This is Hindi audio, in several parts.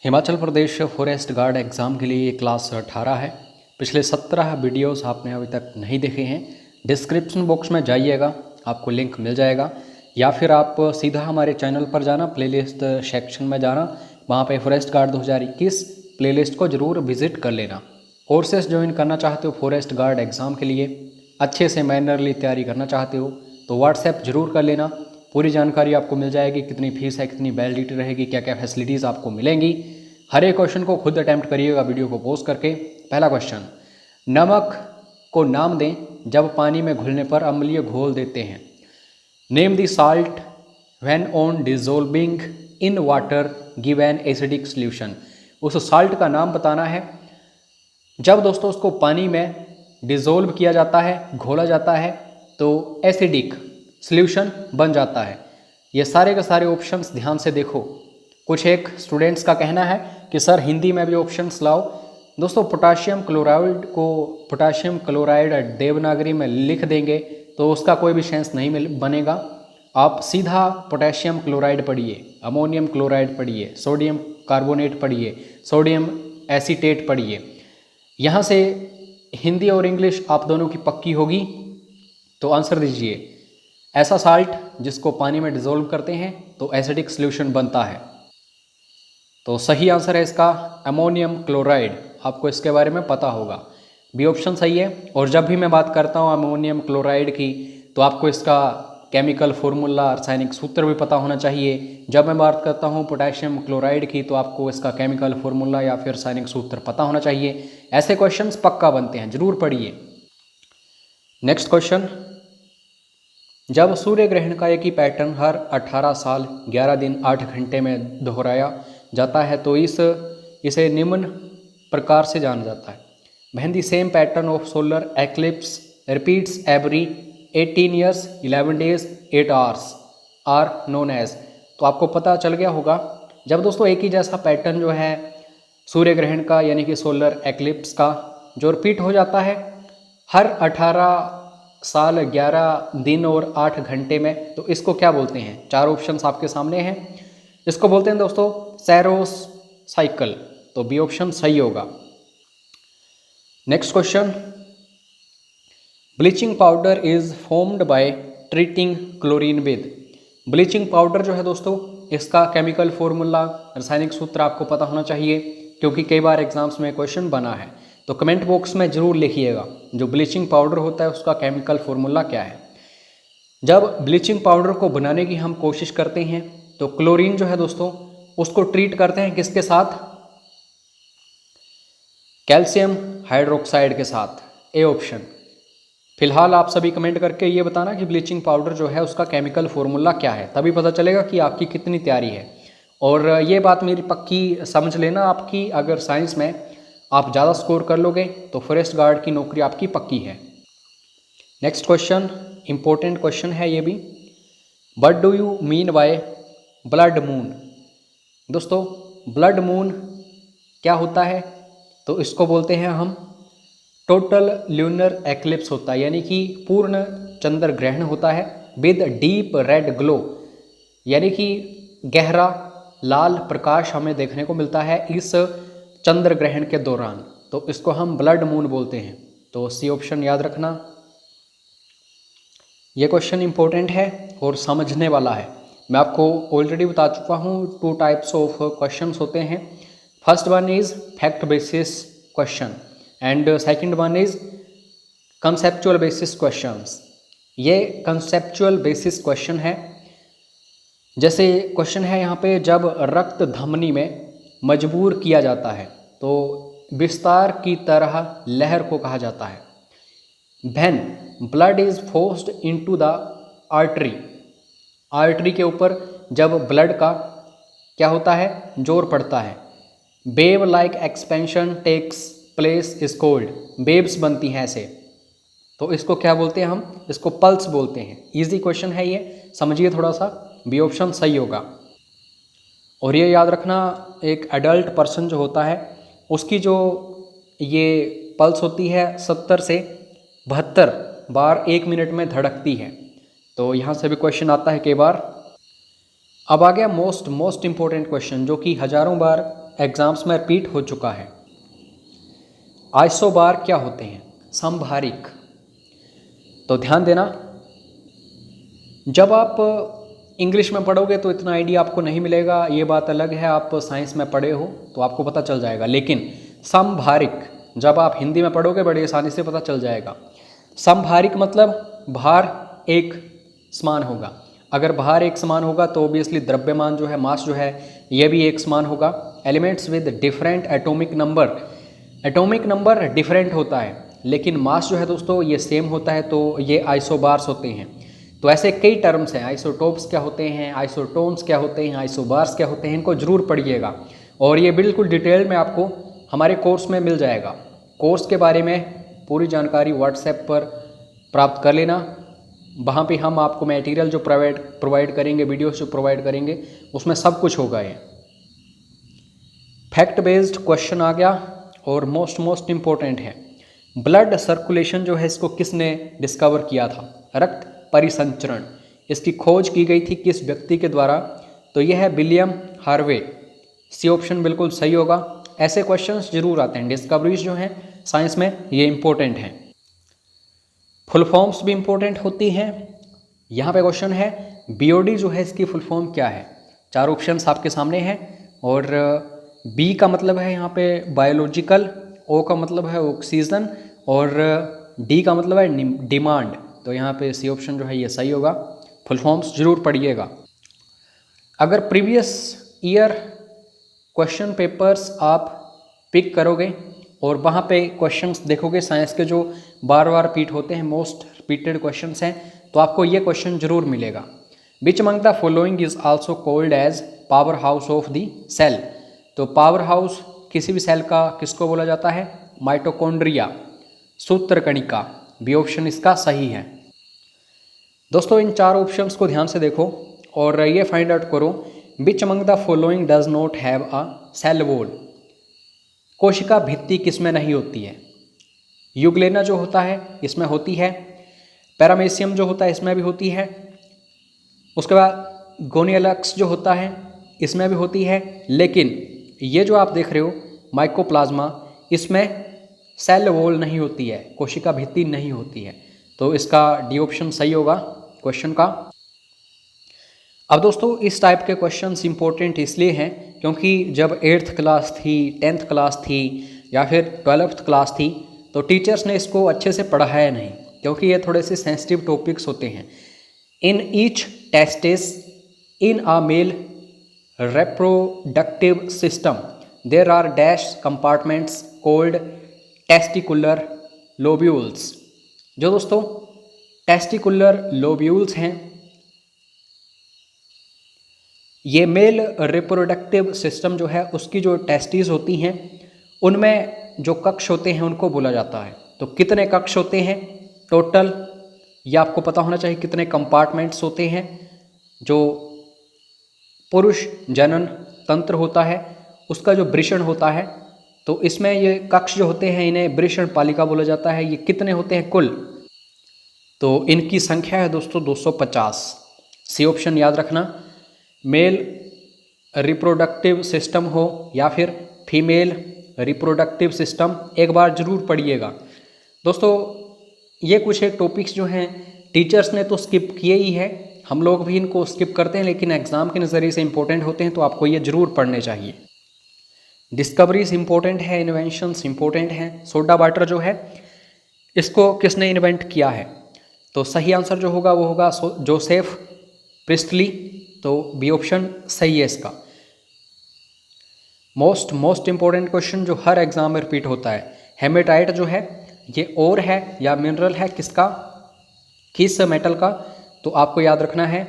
Himachal Pradesh forest guard exam के लिए क्लास 18 है। पिछले 17 वीडियोस आपने अभी तक नहीं देखे हैं। डिस्क्रिप्शन बॉक्स में जाइएगा, आपको लिंक मिल जाएगा, या फिर आप सीधा हमारे चैनल पर जाना, प्लेलिस्ट सेक्शन में जाना, वहाँ पे फॉरेस्ट गार्ड 2021 प्लेलिस्ट को ज़रूर विज़िट कर लेना। कोर्सेस ज्वाइन करना चाहते हो फॉरेस्ट गार्ड एग्ज़ाम के लिए, अच्छे से मैनरली तैयारी करना चाहते हो तो व्हाट्सएप ज़रूर कर लेना। पूरी जानकारी आपको मिल जाएगी, कितनी फीस है, कितनी वैलिडिटी रहेगी, क्या क्या फैसिलिटीज़ आपको मिलेंगी। हर एक क्वेश्चन को खुद अटैम्प्ट करिएगा वीडियो को पॉज करके। पहला क्वेश्चन, नमक को नाम दें जब पानी में घुलने पर अम्लीय घोल देते हैं। Name the salt when on dissolving in water give an acidic solution. उस साल्ट का नाम बताना है जब दोस्तों उसको पानी में डिज़ोल्व किया जाता है, घोला जाता है, तो एसिडिक सॉल्यूशन बन जाता है। ये सारे के सारे ऑप्शंस ध्यान से देखो। कुछ एक स्टूडेंट्स का कहना है कि सर हिंदी में भी ऑप्शंस लाओ। दोस्तों पोटाशियम क्लोराइड को पोटाशियम क्लोराइड देवनागरी में लिख देंगे तो उसका कोई भी सेंस नहीं बनेगा। आप सीधा पोटेशियम क्लोराइड पढ़िए, अमोनियम क्लोराइड पढ़िए, सोडियम कार्बोनेट पढ़िए, सोडियम एसीटेट पढ़िए। यहाँ से हिंदी और इंग्लिश आप दोनों की पक्की होगी। तो आंसर दीजिए, ऐसा साल्ट जिसको पानी में डिज़ोल्व करते हैं तो एसिडिक सॉल्यूशन बनता है। तो सही आंसर है इसका अमोनियम क्लोराइड। आपको इसके बारे में पता होगा, बी ऑप्शन सही है। और जब भी मैं बात करता हूँ अमोनियम क्लोराइड की तो आपको इसका केमिकल फार्मूला, रासायनिक सूत्र भी पता होना चाहिए। जब मैं बात करता हूँ पोटेशियम क्लोराइड की तो आपको इसका केमिकल फार्मूला या फिर रासायनिक सूत्र पता होना चाहिए। ऐसे क्वेश्चंस पक्का बनते हैं, जरूर पढ़िए। नेक्स्ट क्वेश्चन, जब सूर्य ग्रहण का एक ही पैटर्न हर 18 साल 11 दिन 8 घंटे में दोहराया जाता है तो इसे निम्न प्रकार से जाना जाता है। When the same pattern of solar eclipse repeats every 18 years 11 days 8 hours are known as. तो आपको पता चल गया होगा, जब दोस्तों एक ही जैसा पैटर्न जो है सूर्य ग्रहण का यानी कि सोलर एक्लिप्स का जो रिपीट हो जाता है हर 18 साल 11 दिन और 8 घंटे में, तो इसको क्या बोलते हैं? चार ऑप्शंस आपके सामने हैं। इसको बोलते हैं दोस्तों सैरोस साइकिल। तो बी ऑप्शन सही होगा। Next question, bleaching powder is formed by treating chlorine with. Bleaching powder जो है दोस्तों, इसका केमिकल फॉर्मूला, रासायनिक सूत्र आपको पता होना चाहिए, क्योंकि कई बार एग्जाम्स में क्वेश्चन बना है। तो कमेंट बॉक्स में जरूर लिखिएगा जो ब्लीचिंग पाउडर होता है उसका केमिकल फॉर्मूला क्या है। जब ब्लीचिंग पाउडर को बनाने की हम कोशिश करते हैं तो क्लोरीन जो है दोस्तों उसको ट्रीट करते हैं किसके साथ? कैल्शियम हाइड्रोक्साइड के साथ, ए ऑप्शन। फिलहाल आप सभी कमेंट करके ये बताना कि ब्लीचिंग पाउडर जो है उसका केमिकल फॉर्मूला क्या है, तभी पता चलेगा कि आपकी कितनी तैयारी है। और ये बात मेरी पक्की समझ लेना आपकी, अगर साइंस में आप ज़्यादा स्कोर कर लोगे तो फॉरेस्ट गार्ड की नौकरी आपकी पक्की है। नेक्स्ट क्वेश्चन इंपॉर्टेंट क्वेश्चन है ये भी, what do you mean by blood moon. दोस्तों ब्लड मून क्या होता है? तो इसको बोलते हैं हम टोटल ल्यूनर एक्लिप्स होता है, यानी कि पूर्ण चंद्र ग्रहण होता है विद डीप रेड ग्लो, यानी कि गहरा लाल प्रकाश हमें देखने को मिलता है इस चंद्र ग्रहण के दौरान, तो इसको हम ब्लड मून बोलते हैं। तो सी ऑप्शन याद रखना। ये क्वेश्चन इंपॉर्टेंट है और समझने वाला है। मैं आपको ऑलरेडी बता चुका हूँ 2 टाइप्स ऑफ क्वेश्चंस होते हैं। First one is fact basis question and second one is conceptual basis questions. ये कंसेप्चुअल बेसिस क्वेश्चन है। जैसे क्वेश्चन है यहाँ पे, जब रक्त धमनी में मजबूर किया जाता है तो विस्तार की तरह लहर को कहा जाता है। When blood is forced into the artery, artery के ऊपर जब ब्लड का क्या होता है? जोर पड़ता है। Wave like expansion takes place is called, waves बनती हैं ऐसे, तो इसको क्या बोलते हैं हम? इसको पल्स बोलते हैं। इजी क्वेश्चन है ये, समझिए थोड़ा सा, बी ऑप्शन सही होगा। और ये याद रखना, एक एडल्ट पर्सन जो होता है उसकी जो ये पल्स होती है 70 से 72 बार 1 मिनट में धड़कती है। तो यहाँ से भी क्वेश्चन आता है कई बार। अब आ गया मोस्ट इम्पोर्टेंट क्वेश्चन जो कि हज़ारों बार एग्जाम्स में रिपीट हो चुका है। आइसोबार क्या होते हैं? समभारिक। तो ध्यान देना, जब आप इंग्लिश में पढ़ोगे तो इतना आइडिया आपको नहीं मिलेगा, ये बात अलग है। आप साइंस में पढ़े हो तो आपको पता चल जाएगा, लेकिन समभारिक जब आप हिंदी में पढ़ोगे बड़ी आसानी से पता चल जाएगा। समभारिक मतलब भार एक समान होगा। अगर भार एक समान होगा तो ऑब्वियसली द्रव्यमान जो है, मास जो है, यह भी एक समान होगा। Elements with different atomic number different होता है, लेकिन मास जो है दोस्तों ये सेम होता है, तो ये आइसोबार्स होते हैं। तो ऐसे कई टर्म्स हैं, आइसोटोप्स क्या होते हैं, आइसोटोन्स क्या होते हैं, आइसोबार्स क्या होते हैं, इनको जरूर पढ़िएगा। और ये बिल्कुल डिटेल में आपको हमारे कोर्स में मिल जाएगा। कोर्स के बारे में पूरी जानकारी व्हाट्सएप पर प्राप्त कर लेना। वहाँ पे हम आपको मटेरियल जो प्रोवाइड करेंगे, वीडियोस जो प्रोवाइड करेंगे, उसमें सब कुछ होगा। ये फैक्ट बेस्ड क्वेश्चन आ गया। और मोस्ट इम्पोर्टेंट है, ब्लड सर्कुलेशन जो है इसको किसने डिस्कवर किया था? रक्त परिसंचरण, इसकी खोज की गई थी किस व्यक्ति के द्वारा? तो यह है विलियम हार्वे। सी ऑप्शन बिल्कुल सही होगा। ऐसे क्वेश्चंस जरूर आते हैं, डिस्कवरीज जो हैं साइंस में ये इंपॉर्टेंट हैं। फुल फॉर्म्स भी इंपॉर्टेंट होती हैं। यहाँ पे क्वेश्चन है बीओडी जो है इसकी फुल फॉर्म क्या है? 4 ऑप्शंस आपके सामने हैं। और बी का मतलब है यहाँ पे बायोलॉजिकल, ओ का मतलब है ऑक्सीजन, और डी का मतलब है डिमांड। तो यहाँ पे सी ऑप्शन जो है ये सही होगा। फुल फॉर्म्स जरूर पढ़िएगा। अगर प्रीवियस ईयर क्वेश्चन पेपर्स आप पिक करोगे और वहाँ पे क्वेश्चंस देखोगे साइंस के जो बार बार रिपीट होते हैं, मोस्ट रिपीटेड क्वेश्चंस हैं, तो आपको ये क्वेश्चन जरूर मिलेगा। Which among the following is also called as power house of the cell? तो पावर हाउस किसी भी सेल का किसको बोला जाता है? माइटोकॉन्ड्रिया, सूत्रकणिका। बी ऑप्शन इसका सही है। दोस्तों इन 4 ऑप्शंस को ध्यान से देखो और ये फाइंड आउट करो, which among the following does not have a cell wall? कोशिका भित्ति किसमें नहीं होती है? यूग्लेना जो होता है इसमें होती है, पैरामेसियम जो होता है इसमें भी होती है, उसके बाद गोनियलक्स जो होता है इसमें भी होती है, लेकिन ये जो आप देख रहे हो माइकोप्लाज्मा, इसमें सेल वॉल नहीं होती है, कोशिका भित्ति नहीं होती है। तो इसका डी ऑप्शन सही होगा क्वेश्चन का। अब दोस्तों इस टाइप के क्वेश्चंस इंपॉर्टेंट इसलिए हैं क्योंकि जब 8th क्लास थी, 10th क्लास थी या फिर 12th क्लास थी तो टीचर्स ने इसको अच्छे से पढ़ाया नहीं, क्योंकि ये थोड़े से सेंसिटिव टॉपिक्स होते हैं। In each testis in a male reproductive system there are dash compartments called testicular lobules। जो दोस्तों टेस्टिकुलर लोब्यूल्स हैं, ये मेल रिप्रोडक्टिव सिस्टम जो है उसकी जो टेस्टिस होती हैं उनमें जो कक्ष होते हैं उनको बोला जाता है। तो कितने कक्ष होते हैं टोटल, ये आपको पता होना चाहिए। कितने कंपार्टमेंट्स होते हैं? जो पुरुष जनन तंत्र होता है उसका जो वृषण होता है, तो इसमें ये कक्ष जो होते हैं इन्हें वृषण पालिका बोला जाता है। ये कितने होते हैं कुल? तो इनकी संख्या है दोस्तों 250। सी ऑप्शन याद रखना। मेल रिप्रोडक्टिव सिस्टम हो या फिर फीमेल रिप्रोडक्टिव सिस्टम, एक बार जरूर पढ़िएगा। दोस्तों ये कुछ एक टॉपिक्स जो हैं टीचर्स ने तो स्किप किए ही है, हम लोग भी इनको स्किप करते हैं, लेकिन एग्ज़ाम के नज़रिए से इंपॉर्टेंट होते हैं, तो आपको ये जरूर पढ़ने चाहिए। डिस्कवरीज इंपॉर्टेंट है, इन्वेंशंस इंपॉर्टेंट हैं। सोडा वाटर जो है इसको किसने इन्वेंट किया है? तो सही आंसर जो होगा वो होगा जोसेफ प्रिस्टली। तो बी ऑप्शन सही है इसका। मोस्ट इंपॉर्टेंट क्वेश्चन जो हर एग्जाम में रिपीट होता है, हेमेटाइट जो है ये और है या मिनरल है किसका, किस मेटल का? तो आपको याद रखना है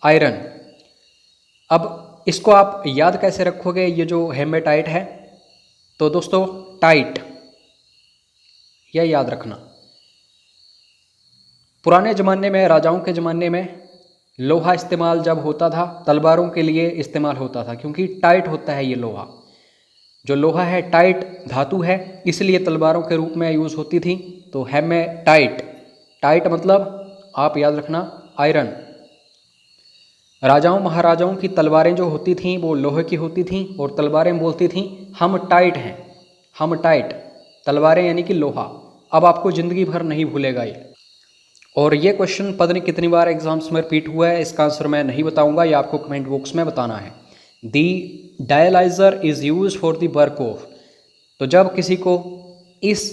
आयरन। अब इसको आप याद कैसे रखोगे ये जो हेमेटाइट है? तो दोस्तों टाइट, यह याद रखना। पुराने ज़माने में, राजाओं के ज़माने में लोहा इस्तेमाल जब होता था तलवारों के लिए इस्तेमाल होता था, क्योंकि टाइट होता है ये लोहा। जो लोहा है टाइट धातु है, इसलिए तलवारों के रूप में यूज़ होती थी। तो हेमेटाइट, टाइट मतलब आप याद रखना आयरन। राजाओं महाराजाओं की तलवारें जो होती थीं वो लोहे की होती थीं और तलवारें बोलती थीं हम टाइट हैं, हम टाइट। तलवारें यानी कि लोहा। अब आपको ज़िंदगी भर नहीं भूलेगा ये। और ये क्वेश्चन पता नहीं कितनी बार एग्जाम्स में रिपीट हुआ है, इसका आंसर मैं नहीं बताऊंगा, ये आपको कमेंट बॉक्स में बताना है। The dialyser is use for the work of. तो जब किसी को इस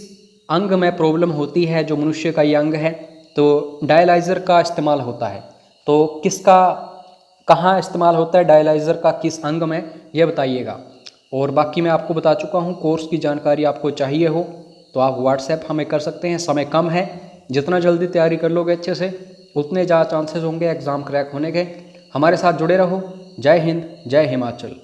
अंग में प्रॉब्लम होती है, जो मनुष्य का ये अंग है, तो डायलाइज़र का इस्तेमाल होता है। तो किसका, कहाँ इस्तेमाल होता है डायलाइज़र का, किस अंग में, ये बताइएगा। और बाकी मैं आपको बता चुका हूँ, कोर्स की जानकारी आपको चाहिए हो तो आप व्हाट्सएप हमें कर सकते हैं, समय कम है। जितना जल्दी तैयारी कर लोगे अच्छे से, उतने ज़्यादा चांसेस होंगे एग्ज़ाम क्रैक होने के। हमारे साथ जुड़े रहो। जय हिंद, जय हिमाचल।